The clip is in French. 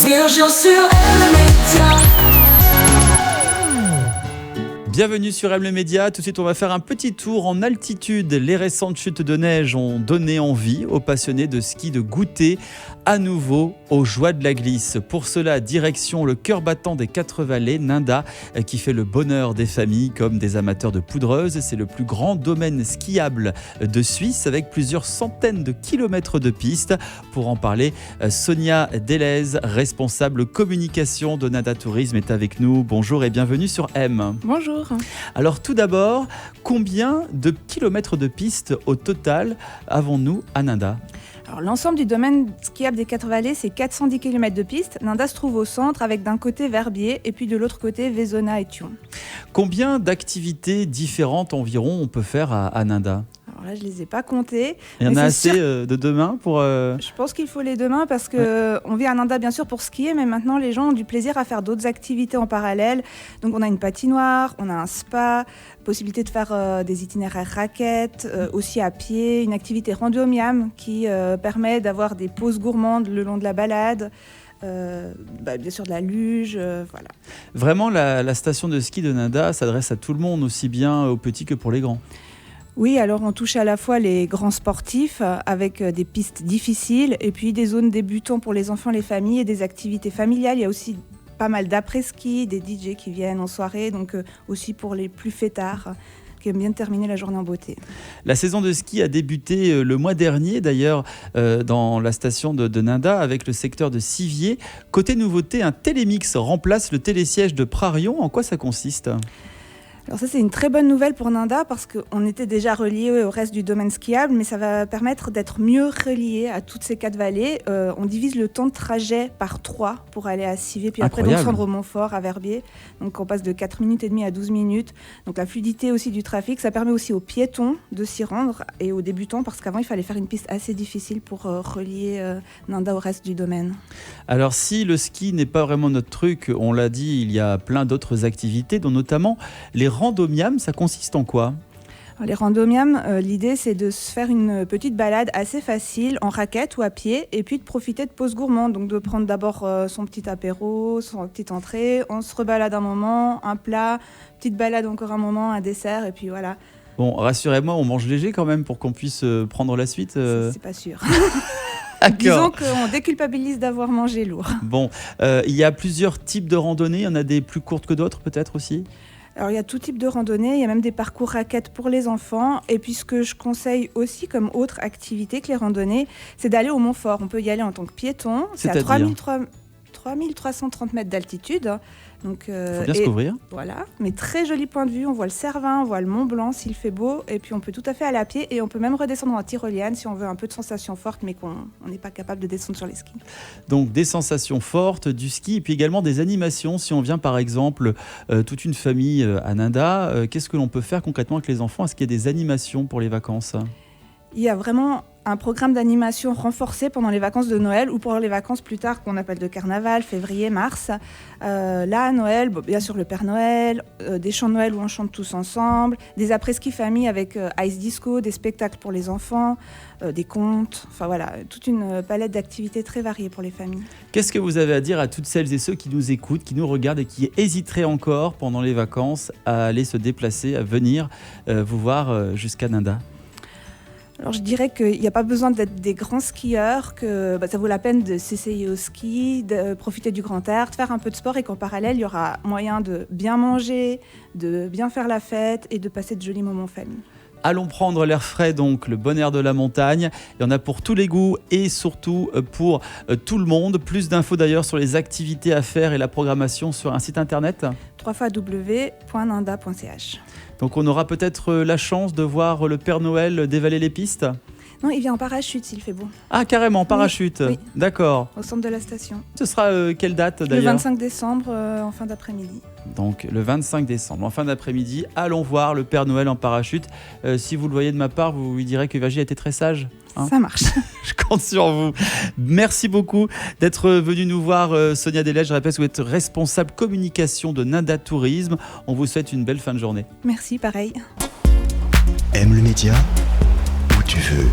Virgile sur M Média. Bienvenue sur M le Média. Tout de suite, on va faire un petit tour en altitude. Les récentes chutes de neige ont donné envie aux passionnés de ski de goûter à nouveau aux joies de la glisse. Pour cela, direction le cœur battant des Quatre Vallées, Ninda, qui fait le bonheur des familles comme des amateurs de poudreuse. C'est le plus grand domaine skiable de Suisse avec plusieurs centaines de kilomètres de pistes. Pour en parler, Sonia Delez, responsable communication de Ninda Tourisme, est avec nous. Bonjour et bienvenue sur M. Bonjour. Alors tout d'abord, combien de kilomètres de pistes au total avons-nous à Ninda ? Alors, l'ensemble du domaine skiable des Quatre Vallées, c'est 410 km de pistes. Ninda se trouve au centre avec d'un côté Verbier et puis de l'autre côté Vezona et Thion. Combien d'activités différentes environ on peut faire à Ninda ? Alors là, je ne les ai pas comptées. Il y en mais a c'est assez sûr. de demain pour... Je pense qu'il faut les deux mains parce qu'on vit à Ninda bien sûr pour skier, mais maintenant les gens ont du plaisir à faire d'autres activités en parallèle. Donc on a une patinoire, on a un spa, possibilité de faire des itinéraires raquettes, aussi à pied, une activité rando-miam qui permet d'avoir des pauses gourmandes le long de la balade. Bien sûr de la luge, voilà. Vraiment, la station de ski de Ninda s'adresse à tout le monde, aussi bien aux petits que pour les grands. Oui, alors on touche à la fois les grands sportifs avec des pistes difficiles et puis des zones débutants pour les enfants, les familles et des activités familiales. Il y a aussi pas mal d'après-ski, des DJ qui viennent en soirée, donc aussi pour les plus fêtards qui aiment bien terminer la journée en beauté. La saison de ski a débuté le mois dernier d'ailleurs dans la station de Ninda avec le secteur de Sivier. Côté nouveauté, un télémix remplace le télésiège de Prarion. En quoi ça consiste ? Alors ça, c'est une très bonne nouvelle pour Ninda parce qu'on était déjà relié au reste du domaine skiable, mais ça va permettre d'être mieux relié à toutes ces quatre vallées. On divise le temps de trajet par 3 pour aller à Sivier, puis après donc se rendre au Montfort, à Verbier. Donc on passe de 4 minutes et demie à 12 minutes. Donc la fluidité aussi du trafic, ça permet aussi aux piétons de s'y rendre et aux débutants parce qu'avant il fallait faire une piste assez difficile pour relier Ninda au reste du domaine. Alors si le ski n'est pas vraiment notre truc, on l'a dit, il y a plein d'autres activités, dont notamment les rando-miam. Ça consiste en quoi ? Alors, les rando-miam, l'idée c'est de se faire une petite balade assez facile en raquette ou à pied et puis de profiter de pauses gourmandes, donc de prendre d'abord son petit apéro, son petite entrée, on se rebalade un moment, un plat, petite balade encore un moment, un dessert et puis voilà. Bon, rassurez-moi, on mange léger quand même pour qu'on puisse prendre la suite. C'est pas sûr. D'accord. Disons qu'on déculpabilise d'avoir mangé lourd. Bon, il y a plusieurs types de randonnées, il y en a des plus courtes que d'autres peut-être aussi ? Alors il y a tout type de randonnée, il y a même des parcours raquettes pour les enfants. Et puis ce que je conseille aussi comme autre activité que les randonnées, c'est d'aller au Montfort. On peut y aller en tant que piéton, c'est à 3330 mètres d'altitude. Donc, faut bien se couvrir. Voilà, mais très joli point de vue, on voit le Cervin, on voit le Mont Blanc s'il fait beau. Et puis on peut tout à fait aller à pied et on peut même redescendre en tyrolienne si on veut un peu de sensations fortes mais qu'on n'est pas capable de descendre sur les skis. Donc des sensations fortes, du ski et puis également des animations. Si on vient par exemple toute une famille à Ninda, qu'est-ce que l'on peut faire concrètement avec les enfants ? Est-ce qu'il y a des animations pour les vacances ? Il y a vraiment un programme d'animation renforcé pendant les vacances de Noël ou pour les vacances plus tard qu'on appelle de carnaval, février, mars. Là, à Noël, bien sûr le Père Noël, des chants de Noël où on chante tous ensemble, des après-ski famille avec ice disco, des spectacles pour les enfants, des contes, enfin voilà, toute une palette d'activités très variées pour les familles. Qu'est-ce que vous avez à dire à toutes celles et ceux qui nous écoutent, qui nous regardent et qui hésiteraient encore pendant les vacances à aller se déplacer, à venir vous voir jusqu'à Ninda ? Alors je dirais qu'il n'y a pas besoin d'être des grands skieurs, que ça vaut la peine de s'essayer au ski, de profiter du grand air, de faire un peu de sport et qu'en parallèle, il y aura moyen de bien manger, de bien faire la fête et de passer de jolis moments en famille. Allons prendre l'air frais, donc le bon air de la montagne. Il y en a pour tous les goûts et surtout pour tout le monde. Plus d'infos d'ailleurs sur les activités à faire et la programmation sur un site internet www.ninda.ch. Donc on aura peut-être la chance de voir le Père Noël dévaler les pistes ? Non, il vient en parachute s'il fait beau. Ah carrément, parachute, oui. D'accord. Au centre de la station. Ce sera quelle date d'ailleurs ? Le 25 décembre en fin d'après-midi. Donc le 25 décembre, en fin d'après-midi, allons voir le Père Noël en parachute. Si vous le voyez de ma part, vous lui direz que Virginie a été très sage. Hein ? Ça marche. Je compte sur vous. Merci beaucoup d'être venu nous voir, Sonia Delez. Je répète, vous êtes responsable communication de Ninda Tourisme. On vous souhaite une belle fin de journée. Merci, pareil. M le Média, où tu veux.